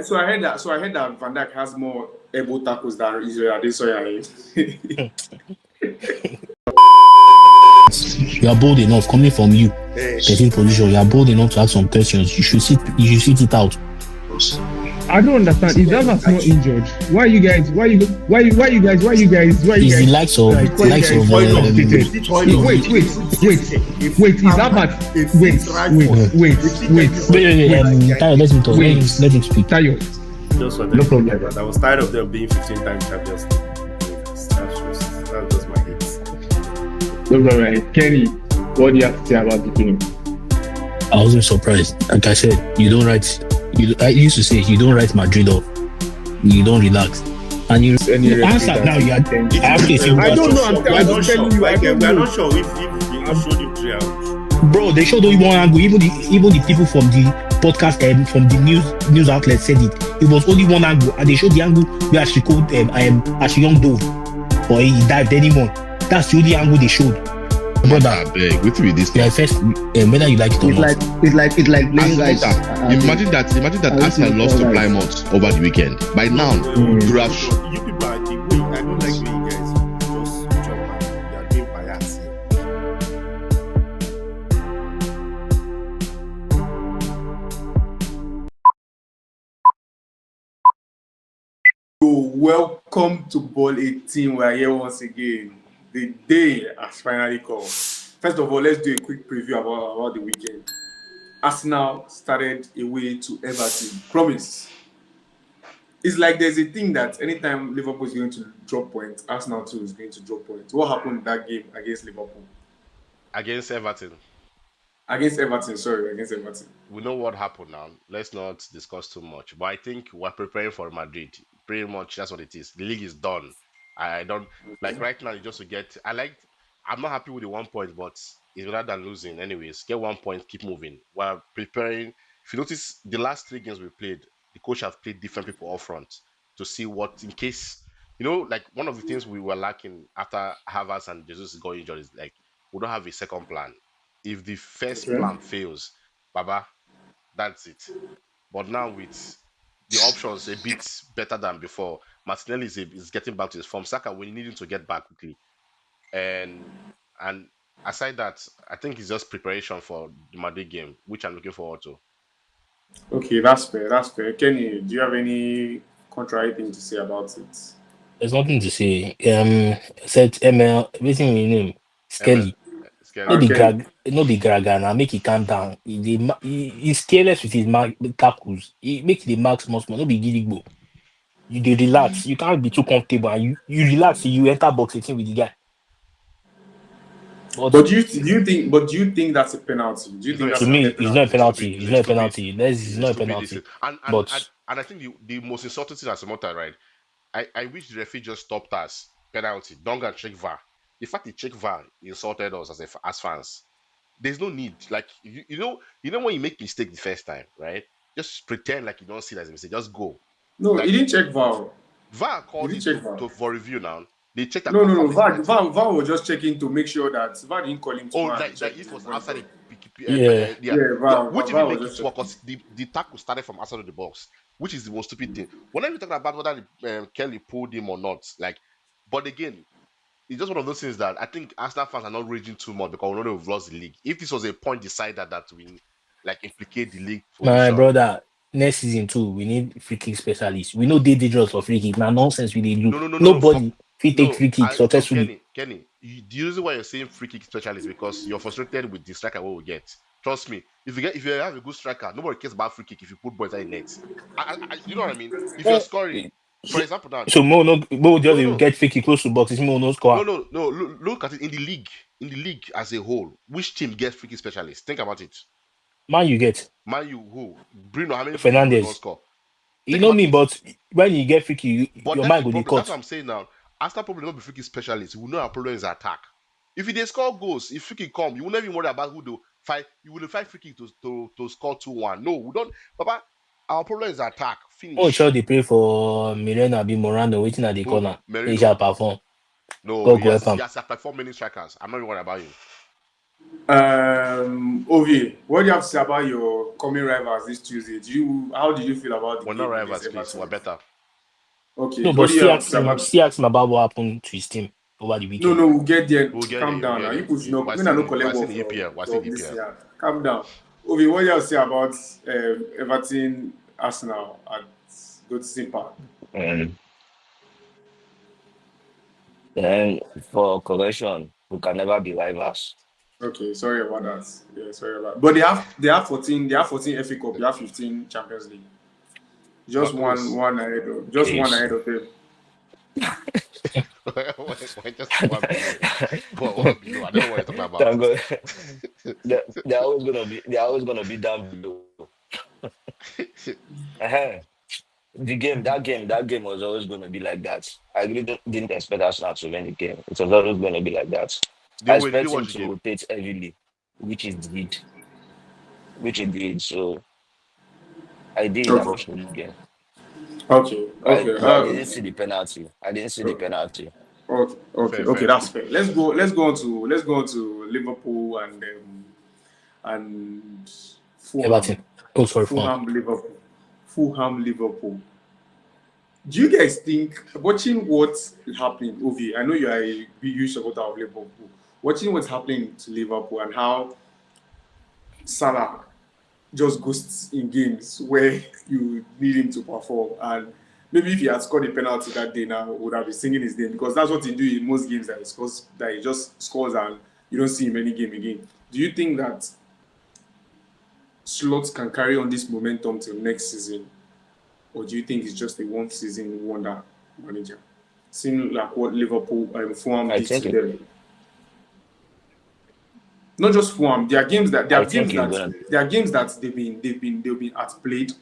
So I heard that. So I heard that Van Dijk has more elbow tackles than Israel Adesanya. You are bold enough coming from you, 13th position. You are bold enough to ask some questions. You should sit it out. I don't understand. If Havertz not injured, why you guys? Why you guys? It's the likes of Wait. Is Havertz? Tayo, let him talk. Let him speak. Tayo. Just no problem. I was tired of them being 15 times champions. That's just my hate. No problem. Kenny, what do you have to say about the game? I wasn't surprised. Like I said, I used to say you don't write Madrid off. You don't relax. And you answer now. I don't know. I'm not sure. We are not sure if they showed you 3 hours. Bro, they showed only one angle. Even the people from the podcast and from the news outlet said it. It was only one angle, and they showed the angle where she called as a young dove, or he dived anyone. That's the only angle they showed. Brother, wait till this. Yeah, first, whether you like it or not. It's like playing guys. Imagine that Arsenal lost to Plymouth over the weekend. By now, you have. You people are the way. I don't like when you guys just chop and you are doing bias. Welcome to Ball 18. We are here once again. The day has finally come. First of all, let's do a quick preview about the weekend. Arsenal started away to Everton. Promise. It's like there's a thing that anytime Liverpool is going to drop points, Arsenal too is going to drop points. What happened in that game against Liverpool? Against Everton. Against Everton. We know what happened now. Let's not discuss too much. But I think we're preparing for Madrid. Pretty much that's what it is. The league is done. I don't like right now. Just to get, I'm not happy with the 1 point, but it's better than losing. Anyways, get 1 point, keep moving. We're preparing. If you notice, the last 3 games we played, the coach has played different people up front to see what, in case, like one of the things we were lacking after Havertz and Jesus got injured is like we don't have a second plan. If the first plan fails, Baba, that's it. But now with the options a bit better than before, Martinelli is getting back to his form. Saka, we need him to get back quickly. And aside that, I think it's just preparation for the Madrid game, which I'm looking forward to. Okay, that's fair. Kenny, do you have any contrary thing to say about it? There's nothing to say. Said ML, everything we name Skelly. No be Gragana, make it calm down. He's careless with his tackles. He make the marks small. No be Gidigbo. You relax. You can't be too comfortable. And you relax. You enter box 18 with the guy. But do you think that's a penalty? Do you think to me, it's not a penalty. It's not a penalty. It's not a penalty. And I think the most insulting thing as a matter, right? I wish the referee just stopped us penalty. Don't go check VAR. The fact he checked VAR insulted us as fans. There's no need. Like you know when you make mistake the first time, right? Just pretend like you don't see it as a mistake. Just go. No, he didn't check VAR. VAR called it for review now. They checked that. No. VAR was just checking to make sure that VAR didn't call him. That it was outside VAR. Which even makes it work because the tackle started from outside of the box, which is the most stupid thing. Whenever you're talking about whether Kelly pulled him or not, but again, it's just one of those things that I think Arsenal fans are not raging too much because we know we've lost the league. If this was a point decided that we implicate the league, my brother, next season too, we need free kick specialists. We know they dangerous for free kick. Now nonsense we do. Nobody take free kick successfully. Kenny, the reason why you're saying free kick specialist because you're frustrated with the striker what we get. Trust me, if you have a good striker, nobody cares about free kick if you put balls in net. You know what I mean? If you're scoring. For example, now. So Mo just get free kick close to box. It's no score. No. Look at it in the league. In the league as a whole, which team gets free kick specialists? Think about it. Man, you get. Man, you who? Bruno, how many Fernandes score? You know me, but when you get free kick, your mind will be cut. That's what I'm saying now. Arsenal probably not be free kick specialists. We know our problem is attack. If they score goals, if free kick come, you will never even worry about who do fight. You will fight free kick to score 2-1. No, we don't. Papa, our problem is attack. Finish. Oh, sure, they pray for Mirena be Morano waiting at the corner. He shall perform. No, he has performed many strikers. I'm not even worried about him. Ovi, what do you have to say about your upcoming rivals this Tuesday. How did you feel about the We're not game against rivals, please. We're Everton? better. Okay, No, what but do you have to say about? still ask him about what happened to his team over the No, weekend. no, we'll get there. We'll get Calm there. We'll down get now. You there. put no, We're me no still, collect we're one still in EPL. We're still from in this EPL. year. Calm down. Ovi, what do you have to say about Everton Arsenal at Goodison Park? Um, then for correction, we can never be rivals. Okay, sorry about that. Yeah, sorry about. But they have 14 FA Cup. They have 15 Champions League. We're Just one close. one ahead of just one Please. ahead of them. We're just one below. But one below. I don't know what you're talking about. Thank God. They're always gonna be down below. uh that game was always gonna be like that. I really didn't expect Arsenal to win the game. It was always gonna be like that. I Did you expect him watch the to game? rotate heavily, which is did, which he did. So I did. I Okay, watched the game. okay, okay. But I didn't see the penalty. I didn't see the penalty. Okay, okay, Fair, okay. fair. That's fair. Let's go on to Liverpool and Everton. Fulham. Oh, sorry, Fulham. Fulham Liverpool. Fulham Liverpool. Do you guys think watching what's happening, Ovi? I know you are a big huge supporter of Liverpool. Watching what's happening to Liverpool and how Salah just ghosts in games where you need him to perform. And maybe if he had scored a penalty that day now, would have been singing his name because that's what he do in most games that he scores, that he just scores and you don't see him any game again. Do you think that Slots can carry on this momentum till next season, or do you think it's just a one season wonder manager? Seeing like what Liverpool and Fulham I did think to it, them. Not just Fulham. There are games that I think he's gonna. they've been outplayed,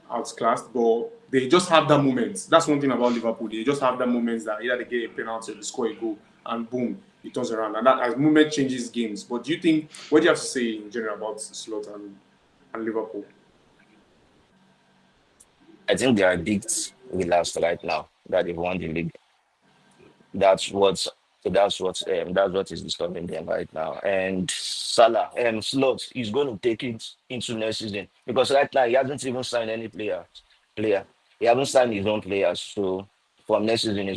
outclassed, but they just have that moment. That's one thing about Liverpool. They just have that moment that either they get a penalty or they score a goal, and boom, it turns around. And that as moment changes games. But do you think what do you have to say in general about Slot and Liverpool? I think they are big relaxed right now that they've won the league. That's what's that's what is disturbing them right now. And Salah and Slot is going to take it into next season because right now he hasn't even signed any player. He hasn't signed his own players. So from next season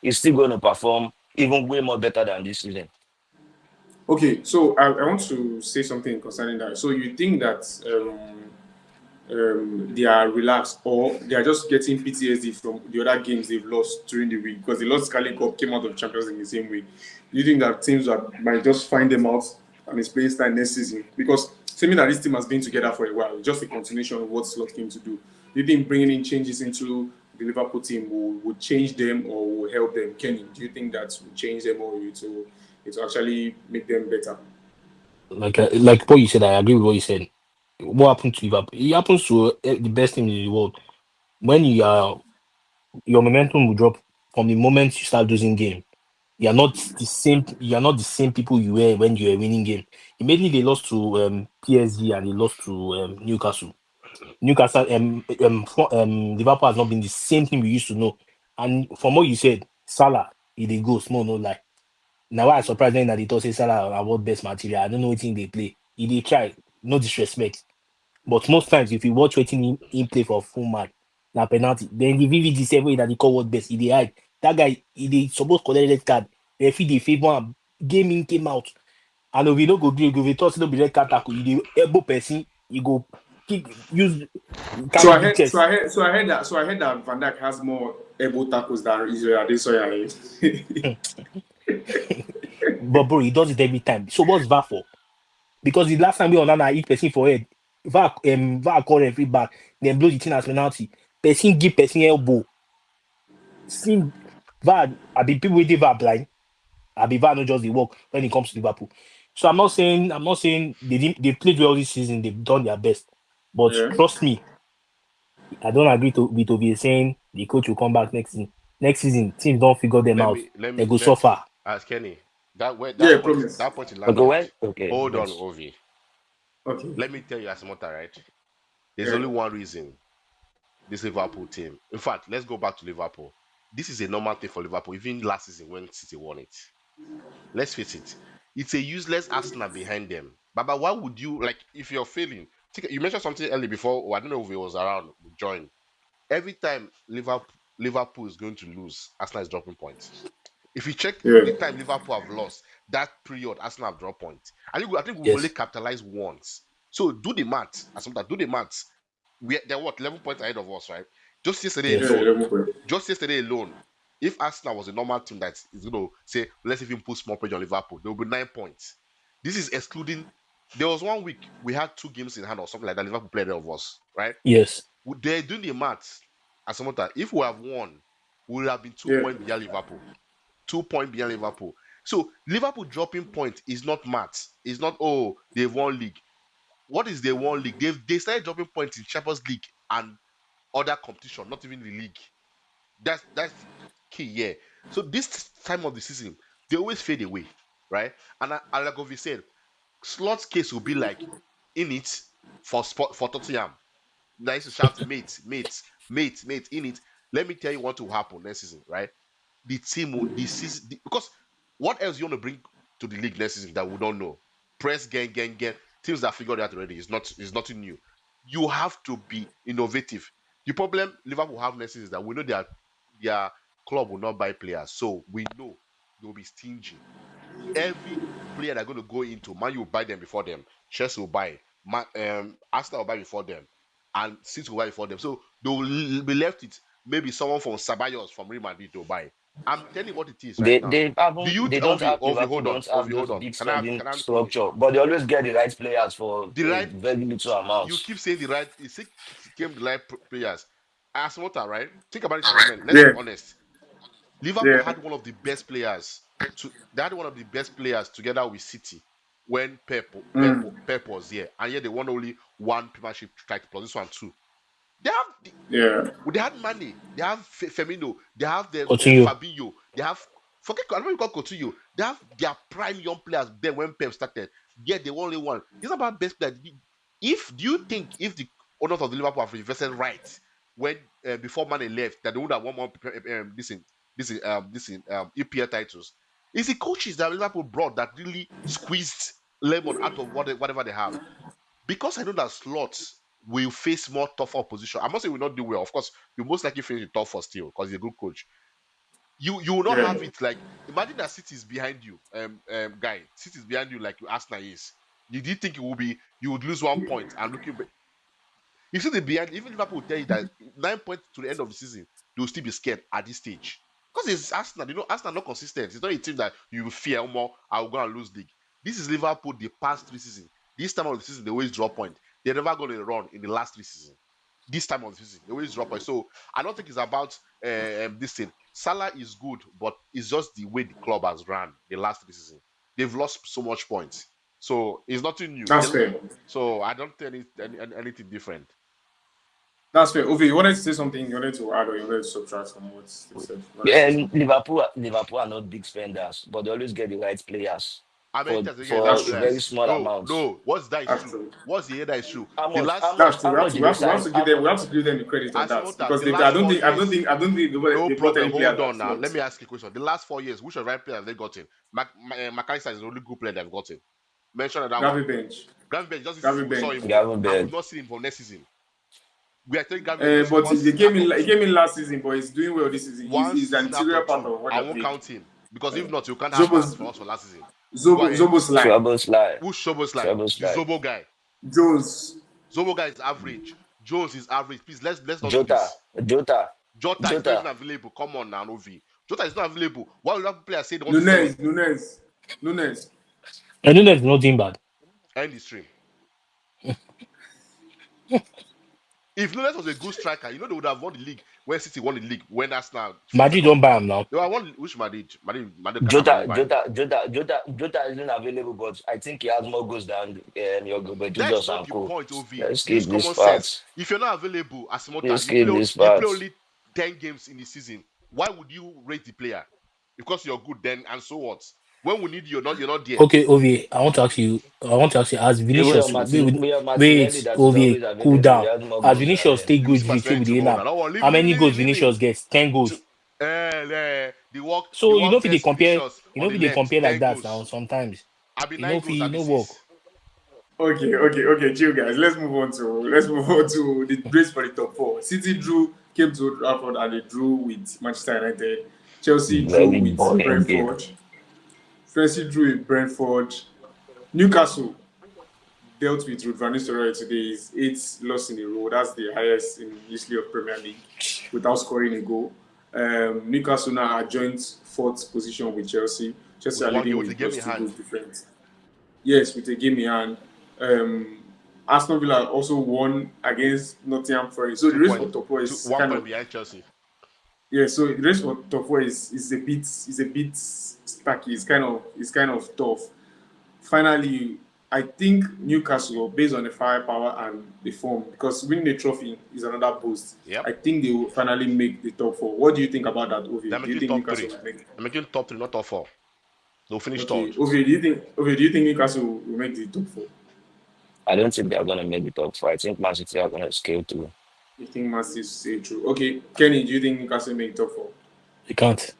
he's still going to perform even way more better than this season. Okay, so I want to say something concerning that. So you think that they are relaxed or they are just getting PTSD from the other games they've lost during the week because they lost Carling Cup, came out of Champions League in the same way. Do you think that teams might just find them out and it's playing style next season? Because seeming that this team has been together for a while, just a continuation of what Slot came to do. Do you think bringing in changes into the Liverpool team would change them or will help them? Kenny, do you think that will change them or it will actually make them better? Like what you said, I agree with what you said. What happened to Liverpool? It happens to the best team in the world. When you are your momentum will drop from the moment you start losing game. You are not the same. You are not the same people you were when you were winning game. Immediately they lost to PSG and they lost to Newcastle. Newcastle Liverpool has not been the same thing we used to know. And from what you said, Salah he dey go small no lie. Now why I surprised them that they thought say Salah award best material. I don't know what they play. He dey try, no disrespect. But most times, if you watch waiting in play for full man, na penalty. Then the VVD7 that they call what best, he dey hide. That guy, he dey suppose collect red card. Referee dey favour am. Game in, came out. And if you no go gree, if you talk say no be red card tackle, you dey elbow person, you go kick, use So carry I big heard, so chest. I heard, so I heard that, so I heard that Van Dijk has more elbow tackles than Israel Adesanya. But bro, he does it every time. So what's VAR for? Because the last time we on that hit person for head, VAR call referee back, then blow the thing as penalty. Person give person elbow. See VAR, I be people with the VAR blind. I be VAR not just the work when it comes to Liverpool. So I'm not saying they played well this season, they've done their best. But Yeah. trust me, I don't agree with Obi saying the coach will come back next season. Next season, teams don't figure them Let out. me let They me go let suffer. ask Kenny. That way Yeah, that point promise. that point you Okay, landed. when okay, Hold on, yes. Ovi. Okay. Let me tell you as a matter, right? There's Yeah. only one reason this Liverpool team. In fact, let's go back to Liverpool. This is a normal thing for Liverpool, even last season when City won it. Let's face it. It's a useless Arsenal behind them. Baba, why would you like if you're failing? You mentioned something early before. I don't know if it was around. Join. Every time Liverpool is going to lose, Arsenal is dropping points. If you check Yeah. the time Liverpool have lost, that period Arsenal have dropped points. I think we've only Yes. capitalized once. So do the maths. Do the maths. They're what 11 points ahead of us, right? Just yesterday Yeah. Yes. alone. 11 points. Just yesterday alone. If Arsenal was a normal team that is going to say, let's even put small pressure on Liverpool, there will be 9 points. This is excluding. There was 1 week we had 2 games in hand or something like that. Liverpool played ahead of us, right? Yes. They're doing the maths. As some time, if we have won, we would have been 2 Yeah. points behind Liverpool. 2 points behind Liverpool. So Liverpool dropping points is not maths. It's not they've won league. What is they won league? They started dropping points in Champions League and other competition, not even the league. That's key, yeah. So this time of the season, they always fade away, right? And like we said, Slot's case will be like in it for Tottenham. Nice to shout, mate, in it. Let me tell you what will happen next season, right? The team will this season because what else you want to bring to the league next season that we don't know? Press gang. Teams that figured out already is nothing new. You have to be innovative. The problem Liverpool have next season is that we know their club will not buy players, so we know they will be stingy. Every player they're going to go into, Man U will buy them before them, Chelsea will buy, Arsenal will buy before them, and City will buy before them. So they will be left with maybe someone from Sabayos from Real Madrid to buy. I'm telling you what it is right now. They don't have Liverpool Hold on, don't have those hold on. big Can spending I finish? structure, but they always get the right players for The a right, very little amount. you keep saying the right. You say came the right players. As water, right? Think about it for a minute. Let's be Yeah. honest. Liverpool Yeah. had one of the best players. They had one of the best players together with City when Pep was here, and yet they won only one Premiership title plus this one too. They have Yeah. they had Mane, they have Firmino, they have the Coutinho. Fabinho, they have forget I don't know you call Coutinho. They have their prime young players then when Pep started. Yet they only won. It's not about best players. Do you think if the owners of the Liverpool have invested right when before Mane left that they would have won more EPL titles? It's the coaches that Liverpool brought that really squeezed lemon out of whatever they have. Because I know that slots will face more tougher opposition. I'm not saying we will not do well. Of course, you most likely finish the top four still because he's a good coach. You will not Yeah. have it like imagine that City is behind you, guy. City is behind you like Arsenal is. You did think it would be you would lose 1 point and looking back. You see the behind, even Liverpool will tell you that 9 points to the end of the season, they will still be scared at this stage. Because it's Arsenal, Arsenal not consistent. It's not a team that you will fear more, I will go and lose league. This is Liverpool the past 3 seasons. This time of the season, they always drop point. They're never going to run in the last 3 seasons. This time of the season, they always drop point. So I don't think it's about this thing. Salah is good, but it's just the way the club has run the last 3 seasons. They've lost so much points. So it's nothing new. That's fair. So I don't think anything different. That's fair. Ovi, you wanted to say something, you wanted to add or you wanted to subtract from what they said? And Liverpool are not big spenders, but they always get the right players How many times they get for right That's a true. very players? small No, amount. no. What's that is That's true? true. What's the year that is true? How The much? last That's true. How much did We they have to, we have sign? to give them. We have to give them the credit on that Asmota, because the they, last I don't 4 think. I don't years. think. I don't think No they brought problem. any players Hold on that now. slot. Let me ask you a question. The last 4 years, which of the right players have they gotten? McAllister is the only good player they've gotten. Mention that one. Gravy bench. Gravenberch, just this Gravy season, we saw bench. him, Gavin and we've Berg. not seen him for next season. We are telling Gravenberch just But one they season came out in. of He two. came in last season, but he's doing well this season. One He's an season out integral of part two. of what I they're won't playing. count him because if not, you can't have Zobos, stats for us for last season. Go ahead. Zobo Slide, Who's Shobos like? The Szoboszlai. Zobo guy. Jones. Zobo guy is average. Jones is average. Please, let's not do Jota. this. Jota. Jota is not even Jota. available. Come on now, Novi. Jota is not available. Why would that player say they want to sell him? Nunes. I know that's not doing bad. End the stream. If Nunes was a good striker, they would have won the league when City won the league when Arsenal finished Madrid don't second. buy him now. They were won which Madrid? Madrid can Jota, never buy him. Jota isn't available, but I think he has more goals than your Gilbert That's Jesus not and the co. point, Ovi. Let's Use skip this common sense. part. If you're not available, Asimota, Let's skip this you play part. only 10 games in the season. Why would you rate the player? Because you're good then, and so what? When we need you, you're not there. Okay, Ovi, I want to ask you. As We Vinicius, have Martinelli wait, that is Ovi, always cool available. He down. has more As goals than Vinicius him. take Leave good this with person with the tomorrow now. now. Don't worry. How many goals Leave him. Vinicius gets? 10 goals. The So work if best they compare, Vinicius on the if they left, compare like 10 that now. goals. Sometimes I'll be you 9 know, goals, you I'll be know work. 6. Okay, chill guys. Let's move on to the race for the top four. City came to Old Trafford and they drew with Manchester United. Chelsea drew Very with boring game. Brentford. Chelsea drew with Brentford. Newcastle dealt with Ruud van Nistelrooy today. Is 8 losses in a row. That's the highest in the history of Premier League without scoring a goal. Newcastle now are joint fourth position with Chelsea. Chelsea With are one leading game, with the with game just in 2 hand. goals difference. Yes, with a game in hand. Aston Villa also won against Nottingham Forest. So the race for top four is 1 kind point of behind Chelsea. So the race for top four is a bit stacky. It's kind of tough. Finally, I think Newcastle, based on the firepower and the form, because winning a trophy is another boost. Yep. I think they will finally make the top four. What do you think about that, Ovi? They're Do you making think top Newcastle three. will make? They're making top 3, not top 4. They'll finish Okay, third. Ovi, do you think Newcastle will make the top four? I don't think they're gonna make the top 4. I think Man City are gonna scale through. You think Man City say true? Okay, Kenny, do you think Newcastle make top four? They can't.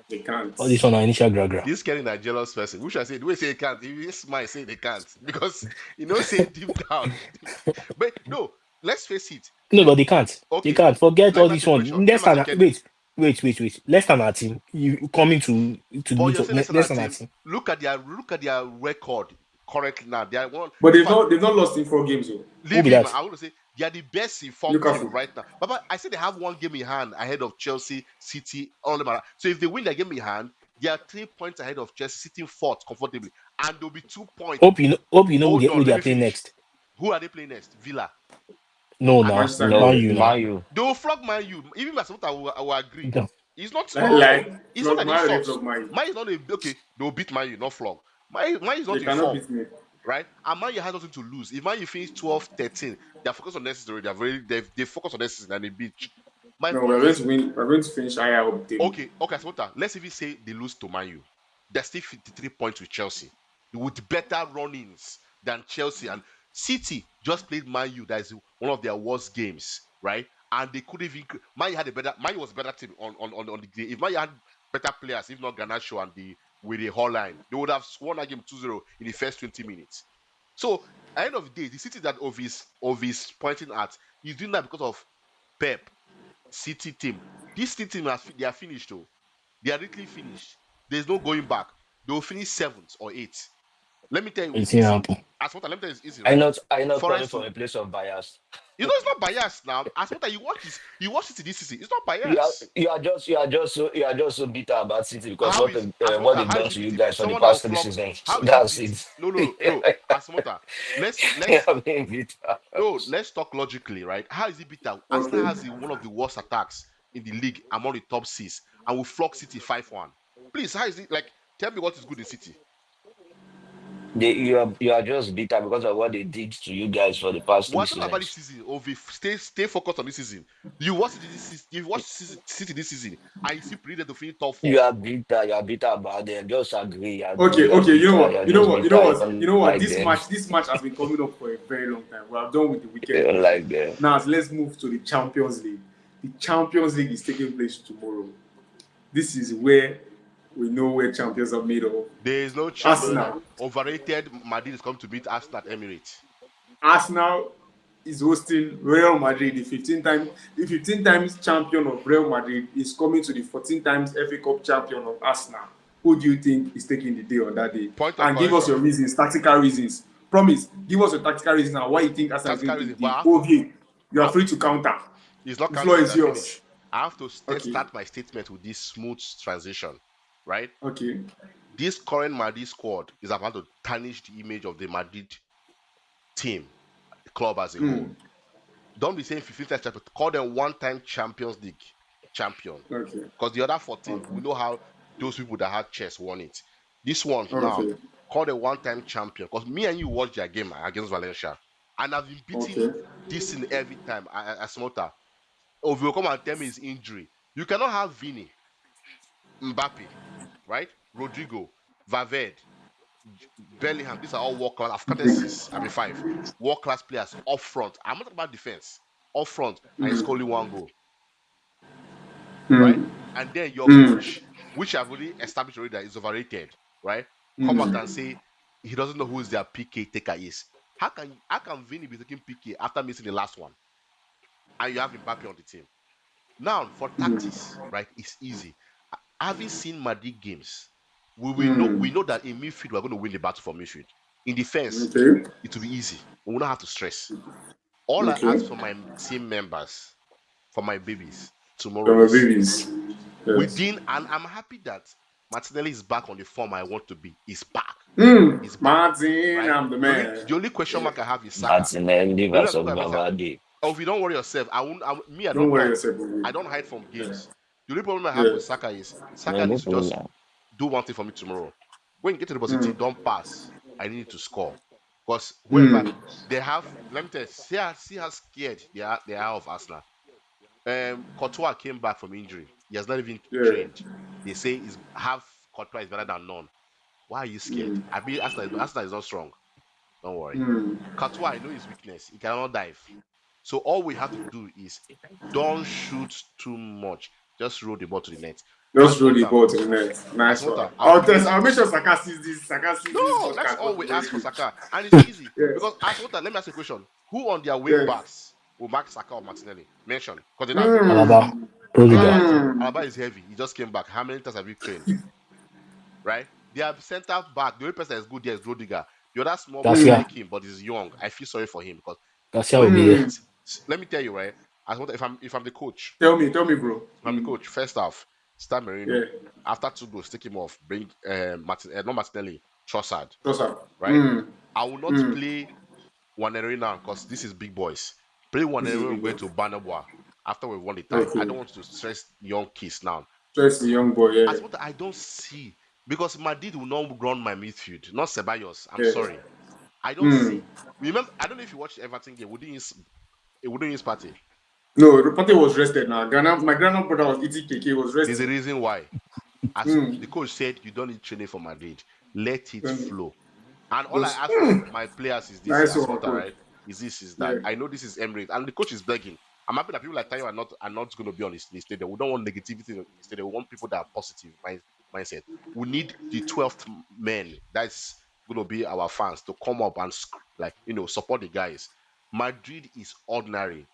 They can't. All this one are initial gra. This Kenny a jealous person. Which I say, the way say they can't, he smile say they can't. Because say deep down. But no, let's face it. No, but they can't. Okay, They can't. Forget let all me ask this you a one. question. Let me ask you, Kenny. Wait. Less than our team. You coming to But meet you're up. saying listen Less at than our team. team. Look at their record currently now. They are one. But In they've fact, not lost in 4 games though. Who leave be him. that? I want to say they are the best informed team Newcastle. right now. But I said they have 1 game in hand ahead of Chelsea, City, all them. So if they win their game in hand, they are 3 points ahead of Chelsea, sitting fourth comfortably, and there'll be 2 points. Hope you know Hold who on, they let are me playing finish. next. Who are they playing next? Villa. No, And now Manchester No, Man United. U now. Man U. they will flog Man U. Even Masota will agree. No. It's not Like it's not flog an Man, they insult. flog Man. Man is not okay. They'll beat Man U, not flog. Man is They not in cannot form, beat me. right? And Man U has nothing to lose. If Man U finish 12, 13, they're focused on next season. They focus on next season and they beat. My No, point we're going is to win. We're going to finish higher up the table. okay, Asmota, let's even say they lose to Man U. They're still 53 points with Chelsea with better run-ins than Chelsea. And City just played Man U. That is one of their worst games, right? And they couldn't even. Man U was a better team on the day. If Man U had better players, if not Garnacho and with the whole line, they would have won that game 2-0 in the first 20 minutes. So at the end of the day, the City that Ovis pointing at, he's doing that because of Pep. City team. This City team they are finished though. They are literally finished. There's no going back. They will finish 7th or 8th. Let me tell you, it's Anything easy. happen. As what let me tell you, it's easy, I'm right? not coming Forest from to a place of bias. it's not biased now. As what you watch City this season. It's not You are biased. just so bitter about City because How is what Asmota? they've How is done he to you beating guys for the someone that will past 3 flog? seasons. How is he That's beat? it. No. Asmota, let's I'm being bitter. no, let's talk logically, right? How is he bitter? Arsenal Okay. has one of the worst attacks in the league among the top 6, and will flog City 5-1. Please, how is it like? Tell me what is good in City. You are just bitter because of what they did to you guys for the past 3 We're talking about this seasons. season. Stay focused on this season. You watch this season. You watch City this season. I see predicted to finish top 4. You are bitter. You are bitter about them. Just agree. Okay, You are you know bitter. You what? are just bitter. You You don't know what? like This them. match has been coming up for a very long time. We are done with the You weekend don't preview. like them. Now let's move to the Champions League. The Champions League is taking place tomorrow. This is where we know where champions are made of. There is no champion. Arsenal. Overrated Madrid is coming to beat Arsenal at Emirates. Arsenal is hosting Real Madrid. The 15 times champion of Real Madrid is coming to the 14 times FA Cup champion of Arsenal. Who do you think is taking the day on that day? Point of And give us correction. your reasons, tactical reasons. Promise, give us your tactical reasons and why you think Arsenal is Tactical going to reason, take but the I day. Okay, you I are have free to. to counter. It's not The floor counting. is I yours. finish. I have to Okay. start my statement with this smooth transition, right? Okay. This current Madrid squad is about to tarnish the image of the Madrid team, the club as a whole. Don't be saying 15 times champion. Call them one-time Champions League champion. Okay. Because the other 14, Okay. we know how those people that had chess won it. This one now, Okay. called a one-time champion. Because me and you watched their game against Valencia. And I've been beating Okay. this in every time as Smota. If you come and tell me his injury, you cannot have Vini, Mbappe, right? Rodrigo, Valverde, Bellingham. These are all world class. I've counted 6. I mean 5 world class players up front. I'm not talking about defense. Up front, and it's only 1 goal, right? And then your coach, which I've already established already that is overrated, right? Come out and say he doesn't know who their PK taker is. How can Vinny be taking PK after missing the last one, and you have Mbappe on the team? Now for tactics, right? It's easy. Having seen Madrid games, we know that in midfield we're going to win the battle for midfield. In defense, Okay. it will be easy. We will not have to stress. All I ask Okay. for my team members, for my babies, tomorrow From the is babies. Yes. and I'm happy that Martinelli is back on the form I want to be. He's back. He's back. Martin, Right? I'm the The only, man. the only question mark I have is Saka. Martinelli The only versus question mark I have is Bavadi. oh, if you don't worry yourself, I won't. I Don't don't worry hide. yourself, baby. I don't hide from Yeah. games. The only problem I have Yeah. with Saka is No, Saka no needs to just problem. do one thing for me tomorrow. When you get to the box, don't pass. I need to score. Because whoever Hmm. they have, let me tell you, see how scared they are of Arsenal. Courtois came back from injury. He has not even Yeah. trained. They say is half Courtois is better than none. Why are you scared? I mean, Arsenal is not strong. Don't worry. Courtois, I know his weakness. He cannot dive. So all we have to do is don't shoot too much. Just roll the ball to the net. Just As roll the Hunter, ball to the net. as Nice one. Hunter, I'll create. I'll make sure Saka sees this. Saka sees this No, that's podcast. all What we the way ask for quick. Saka, and it's easy Yes. because as Hunter, let me ask you a question: Who on their wing Yes. backs will mark Saka or Martinelli? Mention because they don't have wing backs. Alaba, Rudiger. Alaba is heavy. He just came back. How many times have you trained? Right? They have center back. The only person that's good there is Rudiger. The other small boy, I Garcia. like him, but he's young. I feel sorry for him because Garcia will be there. let me tell you, right? If I'm the coach, Tell me, bro. if I'm the coach, first off, start Merino. Yeah. After 2 goals, take him off. Bring not Martinelli, Trossard. Trust her. Right? I will not play Waneri now because this is big boys. Play Waneri when we go to Banabwa after we've won the tie. Okay. I don't want to stress young kids now. Just the young boy, yeah. As what I don't see because Madrid will not run my midfield, not Ceballos. I'm Yeah. sorry. I don't see. Remember, I don't know if you watched the Everton game. It wouldn't use party. No, the party was rested now. My grandmother was eating cake. He was rested. There's a reason why. As the coach said, you don't need training for Madrid. Let it flow. And all I ask for my players is this, Nice as one, water, right? Is this, is that. Yeah. I know this is Emirates, and the coach is begging. I'm happy that people like Tayo are not going to be on the stadium. We don't want negativity in the stadium. We want people that are positive mindset. We need the 12th men that's going to be our fans to come up and support the guys. Madrid is ordinary.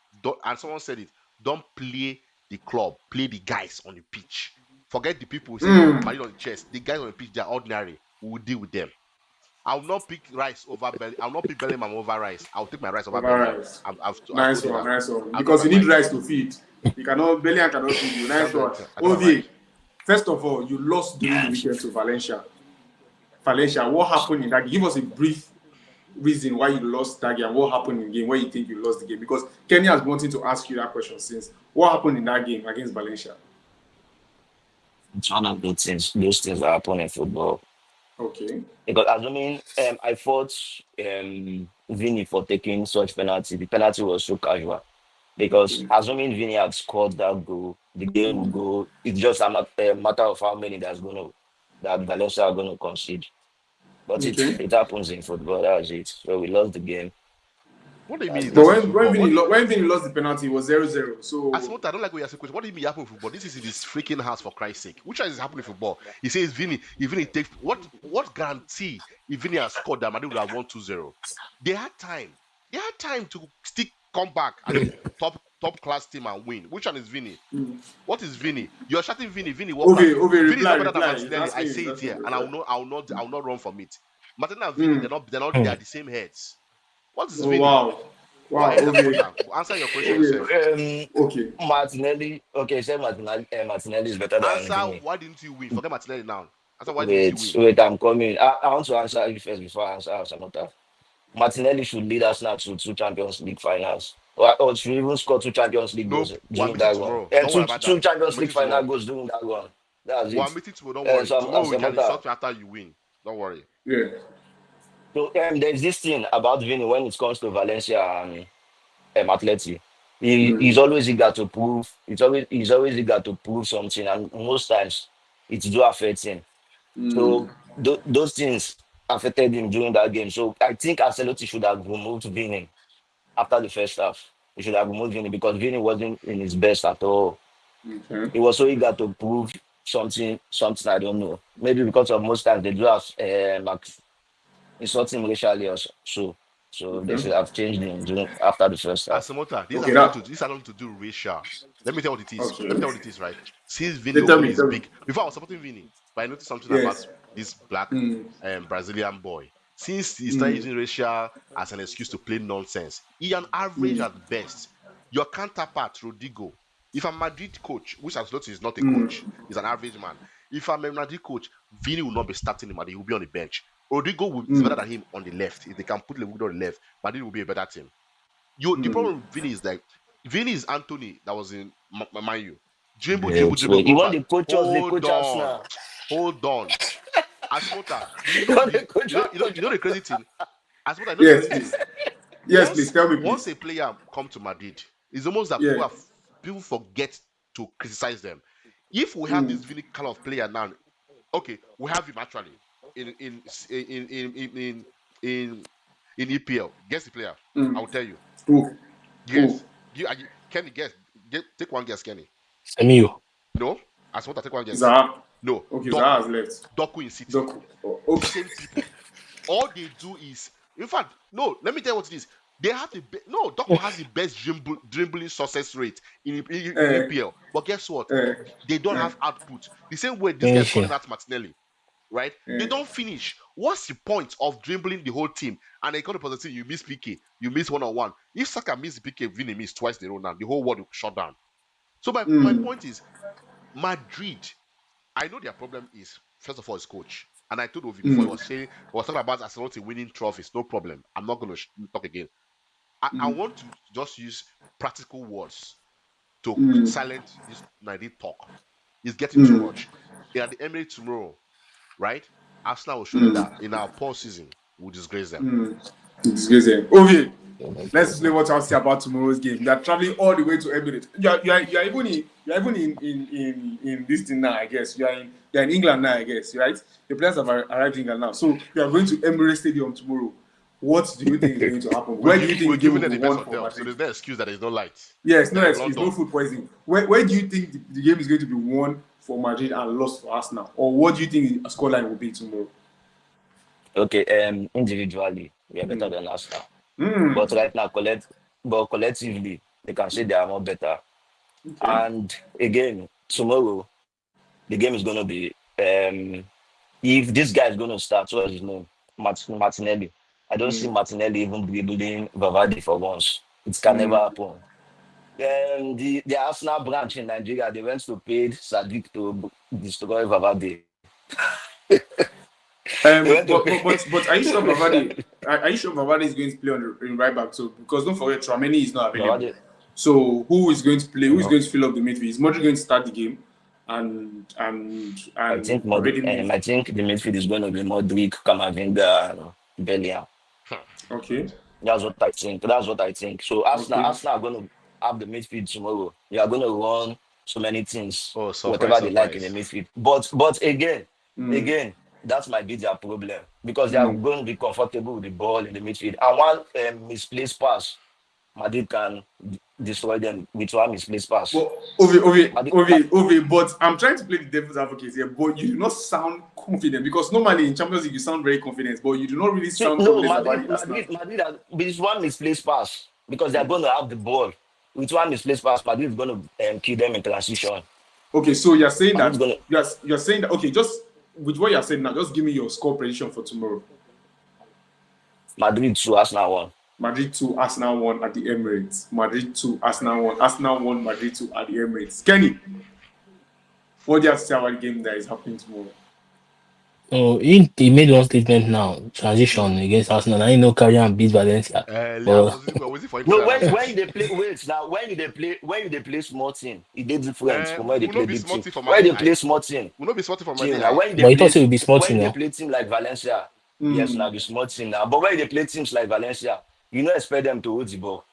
And someone said it. Don't play the club. Play the guys on the pitch. Forget the people who say Madrid on the chest. The guys on the pitch, they're ordinary. We will deal with them. I will not pick Rice over Bellingham. I will not pick Bellingham over Rice. I will take my Rice over Bellingham. Nice one. Because you need Rice to feed. Bellingham cannot feed you. Nice one. Ovi, first of all, you lost during the weekend to Valencia. What happened in that game? Give us a brief reason why you lost that game. What happened in the game? Why you think you lost the game? Because Kenny has been wanting to ask you that question since. What happened in that game against Valencia? It's one of those things that happen in football. Okay. Because assuming I fought Vinny for taking such penalty. The penalty was so casual. Because assuming Vinny had scored that goal, the game will go. It's just a matter of how many that Valencia are going to concede. But it happens in football. That's it. So we lost the game. What do you mean? But when Vinny lost the penalty, it was 0-0. So I don't like what you're saying. What do you mean happen in football? This is in this freaking house, for Christ's sake. Which is happening in football? He says Vinny. If Vinny takes what guarantee if Vinny has scored that Madrid would have won 2-0? They had time. They had time to still come back as a top class team and win. Which one is Vinny? What is Vinny? You're shouting Vinny. Vinny, what? Vinny is better than Martinelli. I say it here, and I'll not run from it. Martinelli and Vinny, they are the same heads. What is Vinny? Wow. Okay. Answer your question, sir. Okay. Martinelli. Okay, say Martinelli is better than Vinny. Why didn't you win? Forget Martinelli now. Answer why didn't you win? Wait, I'm coming. I want to answer you first before I answer Samantha. Martinelli should lead us now to 2 Champions League finals. Or should even score 2 Champions League goals during that one. Two Champions League final goals during that one. That's it. One meeting tomorrow. Don't worry. Tomorrow we can insult you after you win. Don't worry. Yeah. So there's this thing about Vinny when it comes to Valencia and Atleti. He's always eager to prove. He's always eager to prove something, and most times it do affect him. So those things affected him during that game. So I think Ancelotti should have removed Vinny after the first half. He should have removed Vinny because Vinny wasn't in his best at all. Okay. He was so eager to prove something I don't know. Maybe because of most times they do have insulting racially or so. So they Okay. should have changed him after the first half. Asamota, Okay, that. these are not to do racial. Let me tell you what it is. Okay. Let me tell you what it is, right? Since Vini They tell won me, his tell me. big, before I was supporting Vini, but I noticed something about Yes. this black Mm, Brazilian boy. Since he started mm, using racial as an excuse to play nonsense, he an average mm, at best. Your counterpart, Rodrigo. If I'm Madrid coach, which has noticed is not a mm, coach, he's an average man. If I'm a Madrid coach, Vini will not be starting him, and he will be on the bench. Rodrigo is better mm, than him on the left. If they can put Rodrigo on the left, Madrid will be a better team. The mm, problem with Vini is that Vini is Anthony that was in Man U. Dribble, Yeah. dribble, dribble, You go want back. the Hold coaches on, now. hold on. Asmota, You want the coaches. you know the crazy thing. Asmota, you know the yes, crazy thing. please. Yes, please. Tell me, Once please. a player come to Madrid, it's almost that Yeah. people forget to criticize them. If we have Mm, this Vini kind of player now, okay, we have him actually in EPL. Guess the player. I mm. will tell you. Who? Who? Guess. Kenny, guess. Take one guess, Kenny. Semi. No? As what I take one guess. Zaha. No. Okay, Zaha Doku. has left. Doku in City. Doku. Oh, okay. Same people. All they do is, in fact, no, let me tell you what it is. They have Doku has the best dribbling success rate in Uh, EPL. But guess what? uh, They don't uh, have output. The same way this guy's Finishing. calling out Martinelli, right? They uh. don't finish. What's the point of dribbling the whole team? And they come to position, you miss PK, you miss one-on-one. If Saka miss the PK, Vini miss twice in a row now, the whole world will shut down. So my Mm, point is, Madrid, I know their problem is, first of all, is coach. And I told Ovi before, he mm, was talking about Arsenal winning trophies, no problem. I'm not going to talk again. I mm, want to just use practical words to mm, silence this Madrid talk. It's getting too mm, much. At the Emirates tomorrow, right? Arsenal will show them mm, that in our post season, we'll disgrace them. mm. Disgracing. Okay. Oh my Let's God. play what I'll say about tomorrow's game. They are traveling all the way to Emirates. You are even in this thing now, I guess. You're in England now, I guess, right? The players have arrived in England now. So you are going to Emirates Stadium tomorrow. What do you think is going to happen? Where do you think We're the game giving will them be the best won for hotel, so Madrid? there's no excuse that there's no light. Yes, no They're in excuse, no London. food poisoning. Where do you think the game is going to be won for Madrid and lost for Arsenal? Or what do you think a scoreline will be tomorrow? Okay, individually, we are better than Arsenal. Mm, But right now, collectively, they can say they are more better. okay. And again, tomorrow, the game is going to be, if this guy is going to start, what is his name? Martinelli. I don't see Mm, Martinelli even dribbling Vavadi for once. It can never mm. happen. The Arsenal branch in Nigeria, they went to pay Sadiq to destroy Vavadi. They went to pay But are you sure Vavadi? Are you sure Vavadi is going to play in right back too? Because don't forget, Trameni is not available. Vavadi. So who is going to play? Who is No, going to fill up the midfield? Is Modric going to start the game? I And think already I think the midfield is going to be Modric, Kamavinga, and Bellingham. okay, That's what I think. That's what I think. So okay. Arsenal are going to have the midfield tomorrow. They are going to run so many things, Oh, surprise, whatever they like in the surprise. midfield. But Mm, again, that might be their problem because they are mm. going to be comfortable with the ball in the midfield. And one misplaced pass, Madrid can destroy them with one misplaced pass. But Madrid, but I'm trying to play the devil's advocate here. But you do not sound confident because normally in Champions League you sound very confident, but you do not really sound no, confident about the Arsenal. Madrid with one misplaced pass because they are going to have the ball. With one misplaced pass, Madrid is going to kill them in transition. Okay, so you're saying Madrid that is going to. you're saying that okay, just with what you're saying now, just give me your score prediction for tomorrow. Madrid 2, Arsenal 1. Madrid 2, Arsenal 1 at the Emirates. Madrid 2, Arsenal 1. Arsenal 1, Madrid 2 at the Emirates. Kenny, what do you have to say about the game that is happening tomorrow? Oh, he made one statement now. Transition against Arsenal. I know carry and beat Valencia. I But was waiting for him to No, say when announcement. they play, wait now, when they play small team, it is different from when they Will not play be big team. smarty for When Madrid they eye. play small team, Will not be smarty for chill Madrid now. eye. he thought it would be sporting When they now. play team like Valencia, yes, Mm. now be small team now. But when they play teams like Valencia, you don't expect them to hold the ball.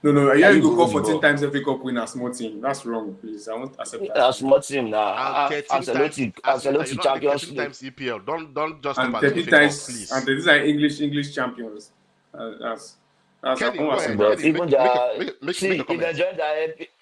No. I Now hear you you go go call hold the 14 ball. times FA Cup winner small team. That's wrong, please. I won't accept that. A small team now. And 13 times, Asmita, you're Ancelotti not adding Champions 13 League. times EPL. Don't just stop And at 13 FA Cup, times, and please. these are English champions. That's I Kenny, won't go accept ahead. that. But Kenny, even make the a see, comment.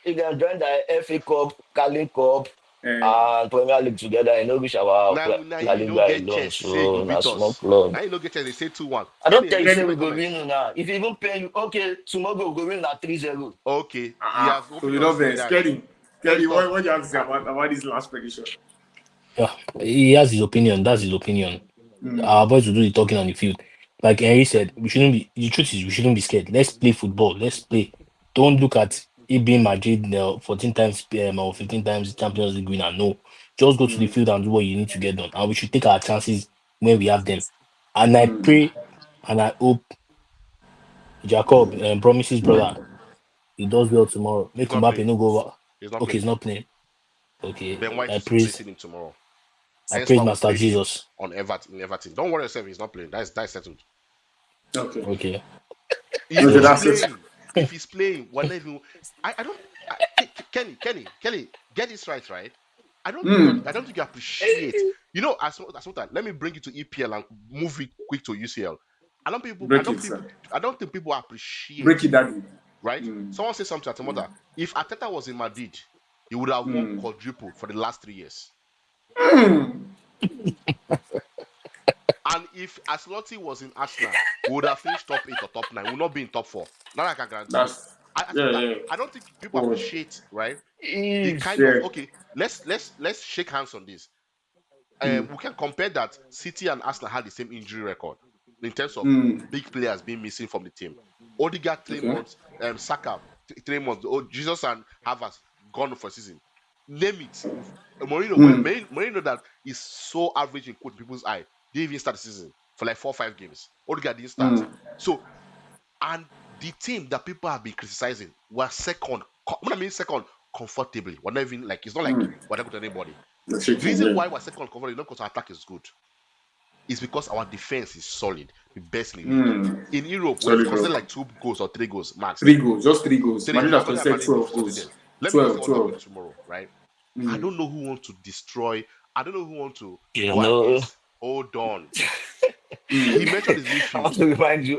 you can join the FA Cup, Carling Cup, and Premier League together. I know which our Now La you don't Liga get alone, chance. Say you so go na beat small us. club. Now you don't get chance. They say 2-1. I don't tell you Kenny, say make we a go comment. win now. If you even pay you, okay, tomorrow we go win na 3-0. Okay, he has So opened you up know, say best. that. Kelly, Kenny, talk. what do you have to say about this last prediction? Yeah, he has his opinion. That's his opinion. Our boys will do the talking on the field. Like Henry said, we shouldn't be. The truth is, we shouldn't be scared. Let's play football. Let's play. Don't look at it being Madrid 14 times or 15 times Champions League winner. No, just go to the field and do what you need to get done. And we should take our chances when we have them. And I pray and I hope Jacob promises brother he does well tomorrow. He's Make not Mbappe playing. no go over. He's not Okay, playing. he's not playing. Okay, Ben White I is praise replacing him tomorrow. I Hence praise why we Master played him Jesus. on Everton. Don't worry yourself. He's not playing. That's settled. Okay. Okay. If Okay, So he's that's it. playing, we're not even. I don't. Kenny, get this right, right? I don't think I don't think you appreciate. You know, as what let me bring you to EPL and move it quick to UCL. Break it, sir. I don't think people appreciate, Break it down. right? Someone said something to Atamota. If Ateta was in Madrid, he would have won quadruple for the last 3 years. And if Ancelotti was in Arsenal, we would have finished top 8 or top 9. We would not be in top 4. Now I can guarantee you. That's yeah. I don't think people Oh, appreciate, right? The If kind of yeah. okay, let's shake hands on this. We can compare that City and Arsenal had the same injury record in terms of big players being missing from the team. Odegaard 3 Okay. months, Saka 3 months. Oh, Jesus and Havertz gone for season. Name it. Mourinho that is so average in quote people's eye. They even start the season for like 4 or 5 games. Odegaard didn't start. So, and the team that people have been criticizing were second. When I mean second, comfortably. We're not even like it's not like we're not good to anybody. The reason why we're second comfortably, not because our attack is good, is because our defense is solid, the best in the league. In Europe, we're considered like 2 goals or 3 goals max. 3 goals, just 3 goals. Madrid has Madrid conceded 12 goals. Let me just say what happened tomorrow, right? I don't know who wants to destroy. I don't know who wants to go against. Hold on. He mentioned his midfield.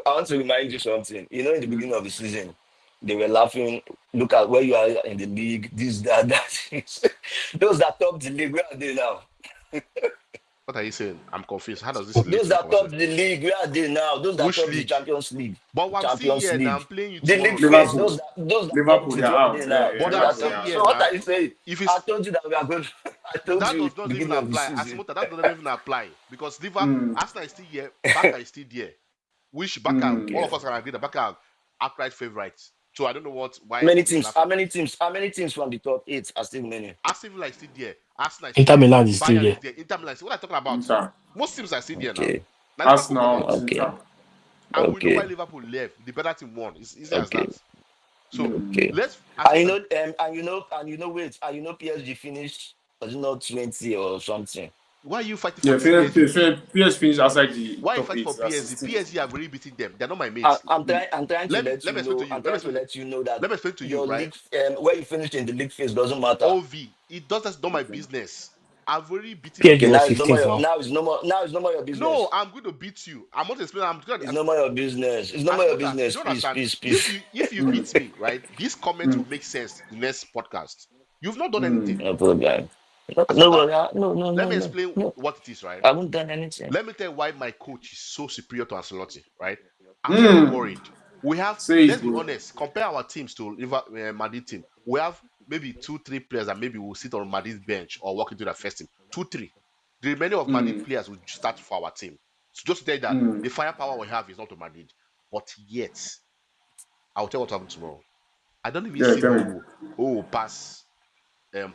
I want to remind you something. You know, in the beginning of the season, they were laughing. Look at where you are in the league. This, that. Those that top the league, where are they now? What are you saying? I'm confused. How does this Those that top the league, where are they now? Those that top the Champions League. But we're still here now. I'm playing you the tomorrow. league phase, those that Liverpool, top they're are they now? But I'm still here so now. what are you saying? I told you that we are going. I told that you does not even apply. That doesn't even apply because Arsenal is still here. Barca is still there. Which Barca, all of us can agree that Barca are outright favorites. So I don't know why. How many teams from the top 8 are still remaining? Aston Villa is still there. Arsenal is Inter still Milan is still there. Inter Milan. What are you talking about? Inter. Most teams are still there now. Arsenal, okay. And we know why Liverpool left. The better team won. It's easy as that. So let's. And you know, PSG finished. Was it not 20 or something? Why are you fighting for PSG finished outside the Why top are you fighting for 8? PSG? PSG have already beaten them. They're not my mates. I'm trying to let you know that. Let me explain to you, right? League, where you finished in the league phase doesn't matter. OV, that's not my business. I've already beaten PSG you. was 15th now it's no more your business. No, I'm going to beat you. I'm not explaining. It's no more your business. It's no more your business. Please. If you beat me, right, this comment will make sense in the next podcast. You've not done anything. No problem. No. Let me explain what it is, right? I haven't done anything. Let me tell you why my coach is so superior to Ancelotti, right? I'm so worried. We have, let's be honest, compare our teams to Madrid team. We have maybe 2-3 players that maybe will sit on Madrid's bench or walk into the first team. 2-3. The remaining of Madrid players will start for our team. So just to tell you that the firepower we have is not to Madrid. But yet, I'll tell you what happened tomorrow. I don't even see who will pass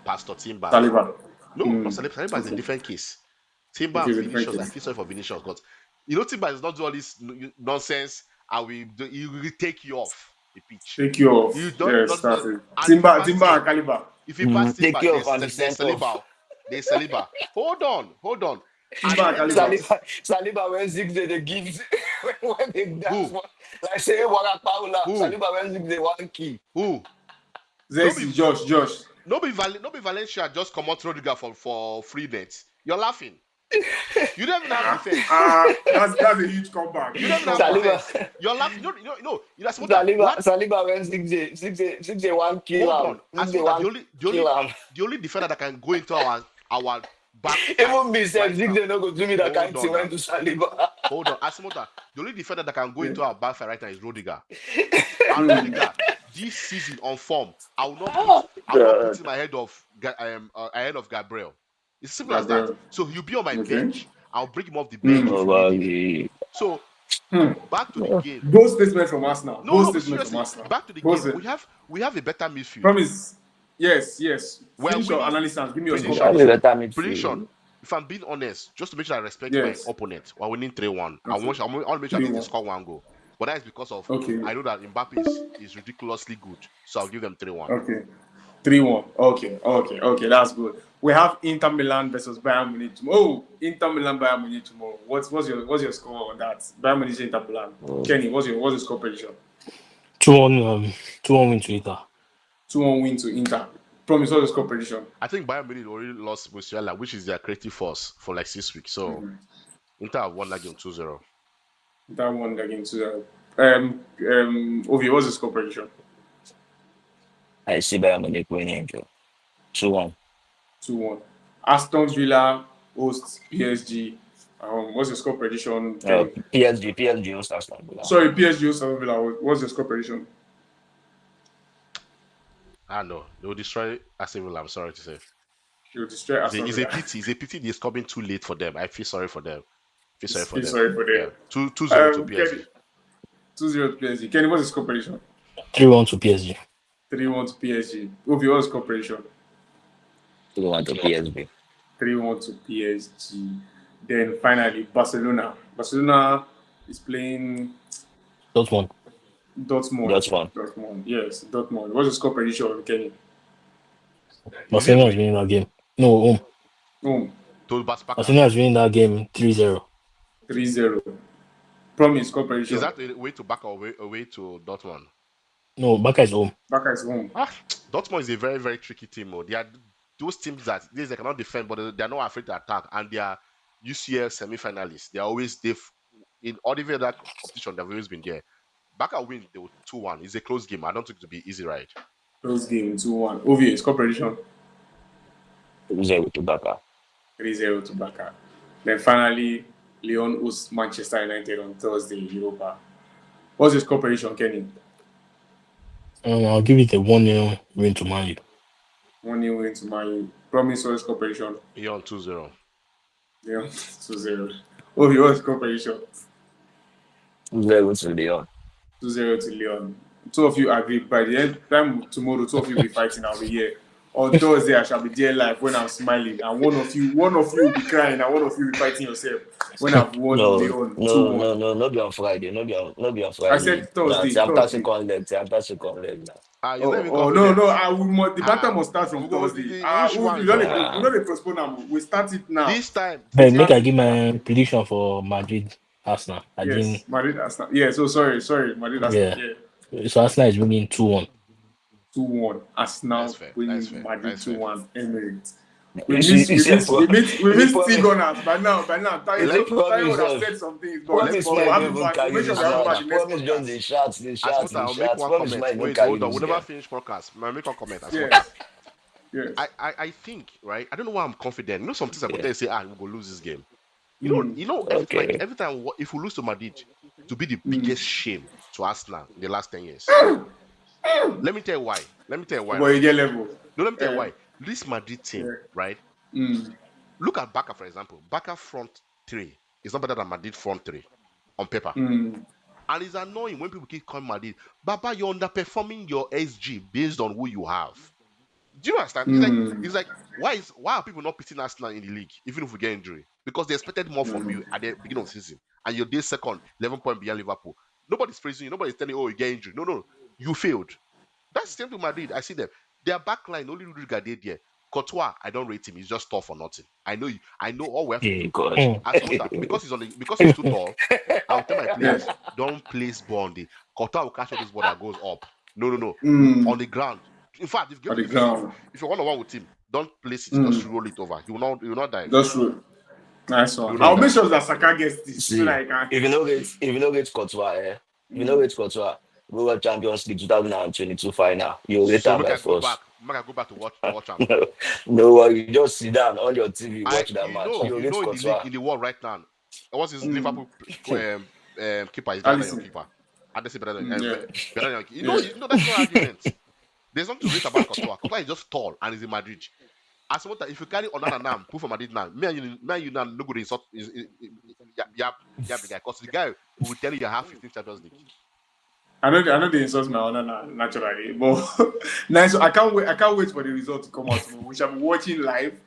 Pastor Timber. Saliba. No, not Saliba is a different case. Timber and Vinicius, I feel sorry for Vinicius, but you know Timber is not do all this nonsense and he will take you off the pitch. Take you off. You don't Timber and Caliber. If you pass Timber, there's Saliba. Hold on. Saliba when Zig they give when they dance like say Waka Paula. Saliba when Zig they one key. Who? Josh. No be Valencia just come out Rodrigo for free net. You're laughing. You don't even have defense. That's a huge comeback. You don't even have Saliba. defense. You're laughing. You're supposed what? Saliba went 6-1 Hold kill on. him. I suppose that the only defender that can go into our back. Even me said right 6-0 no go do me that kind Hold thing on went now. to Saliba. Hold on. Asimota, the only defender that can go into our back right now is Rodiger. And Rodiger, this season on form, I will not put him ahead of Gabriel. It's simple as that. So he'll be on my bench. I'll bring him off the bench if you need him. So back to the game. Both statements from Arsenal. No, seriously. Back to the game. We have a better midfield. Promise. Yes. Finish your analysis. Give me your score. Prediction. If I'm being honest, just to make sure I respect my opponent, we're winning 3-1. I want to make sure they score 1 goal. But that is because of I know that Mbappe is ridiculously good, so I'll give them 3-1. Okay, 3-1. Okay, that's good. We have Inter Milan versus Bayern Munich tomorrow. Oh, Inter Milan Bayern Munich tomorrow. What's your score on that? Bayern Munich Inter Milan. Kenny, what's your score prediction? 2-1 win to Inter. 2-1 win to Inter. Promise, what's your score prediction? I think Bayern Munich already lost Musiala, which is their creative force for like 6 weeks. So Inter have won that game 2-0. Inter won that game 2-0. Ovi, what's your score prediction? I see Bayern Munich winning 2-1. 2-1. Aston Villa hosts PSG. What's your score prediction? PSG hosts Aston Villa. Sorry, PSG hosts Aston Villa. What's your score prediction? I know they will destroy Aston Villa. I'm sorry to say. You'll destroy Aston Villa. It's a pity they're coming too late for them. I feel sorry for them. Feel sorry for them. Yeah. 2-0 to PSG. 2-0 to PSG. Kenny, what's the score prediction? 3-1 to PSG. 3-1 to PSG. Ovi, what's the score prediction? 2-1 to PSG. 3-1 to PSG. Then finally, Barcelona. Barcelona is playing Dortmund. Yes, Dortmund. What's the score prediction, Kenny? Barcelona is winning that game. No, home. Barcelona is winning that game 3-0. 3-0. Promise, score prediction. Is that a way to back away to Dortmund? No, Barca is home. Dortmund is a very, very tricky team. They are those teams that they cannot defend, but they are not afraid to attack. And they are UCL semi-finalists. They are always in all the other competition. They've always been there. Barca win, they will 2-1. It's a close game. I don't think it will be easy, right? Close game, 2-1. Ovi, score prediction. 3-0 to Barca. 3-0 to Barca. Then finally, Lyon hosts Manchester United on Thursday, Europa. What's your score prediction, Kenny? I'll give it a 1-0 win to Man U. 1-0 win to Man U. Promise, what's your score prediction? Lyon 2-0. Lyon 2-0. Ovi, what's your score prediction? 2-0 to Lyon. 2-0 to Lyon. Two of you agree. By the end time tomorrow, two of you will be fighting. I'll be here. On Thursday, I shall be there live when I'm smiling, and one of you will be crying, and one of you will be fighting yourself when I've won Lyon 2-1. No, not be on Friday. Not be on Friday. I said Thursday. After second leg. No. The battle must start from Thursday. We don't postpone them. We start it now. This time. Make I give my prediction for Madrid Arsenal. Madrid Arsenal. Yeah. So sorry. Madrid Arsenal. Yeah. So Arsenal is winning 2-1. 2-1. Arsenal winning Madrid 2-1. Emirates. We miss Steve Gunners by now. Tayo would have said some things, but Promise just the shots. I'll make one comment. Wait, hold on. We'll never finish podcast. I'll make one comment. Yes. I think, right? I don't know why I'm confident. You know, some things I go there and say, we're gonna lose this game. Every time if we lose to Madrid, to be the biggest shame to Arsenal in the last 10 years. Let me tell you why. Well, you get level. No, let me tell you why. This Madrid team, right? Look at Barca, for example. Barca front three is not better than Madrid front three on paper. And it's annoying when people keep calling Madrid, Baba, you're underperforming your SG based on who you have. Do you understand? It's like why are people not pitting Arsenal in the league, even if we get injury? Because they expected more from you at the beginning of the season. And you're day second, 11 points behind Liverpool. Nobody's praising you. Nobody's telling you, you get injured. No. You failed. That's the same to Madrid. I see them. Their backline, only Rudiger did there. Courtois, I don't rate him. He's just tall for nothing. I know all we have to do. Because he's too tall, I'll tell my players, don't place ball on the Courtois will catch all this ball that goes up. No. On the ground. In fact, if you're one-on-one with him, don't place it, just roll it over. You will not die. That's true. Nice one. Bruno I'll make now. sure that Saka gets this. So See, that I can. if you know rate Courtois, if you know rate Courtois, we were Champions League 2022 final. You rate So am make by I go force. back. Make I go back to watch him. No, no worry. Just sit down on your TV, watch that match. You rate In the league, Courtois. in the world right now, what's his Liverpool keeper is better than your Alisson. keeper. I just say better Yeah. better than your, Yeah. that's no argument. There's nothing to rate about Courtois. Courtois is just tall and he's in Madrid. As much if you carry Onana now, put for Madrid now, me and you now no good insult yeah, the guy. Because the guy will tell you have 15 Champions League. I know they insult my honor naturally, but nice. I can't wait for the result to come out. We shall be watching live,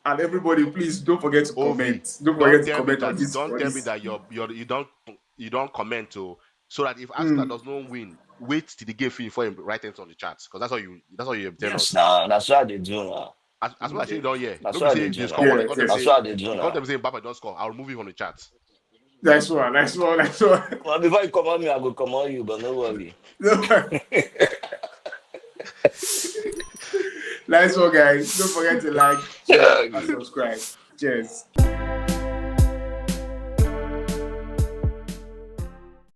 and everybody, please don't forget to comment. Don't forget to comment on this. Don't tell me that you don't comment so that if Arsenal does not win, wait till the game finish before you write things on the charts. Because that's how you tell Yes, us. nah, that's what they do now. As well as you don't hear. That's Don't be what saying they they do score now. one. Yeah, That's what they do You now. can't tell me say Mbappe don't score. I'll remove him from the charts. Nice one. Well, before you come on me, I will come on you, but no worry. Nice one, guys. Don't forget to like, share, and subscribe. Cheers.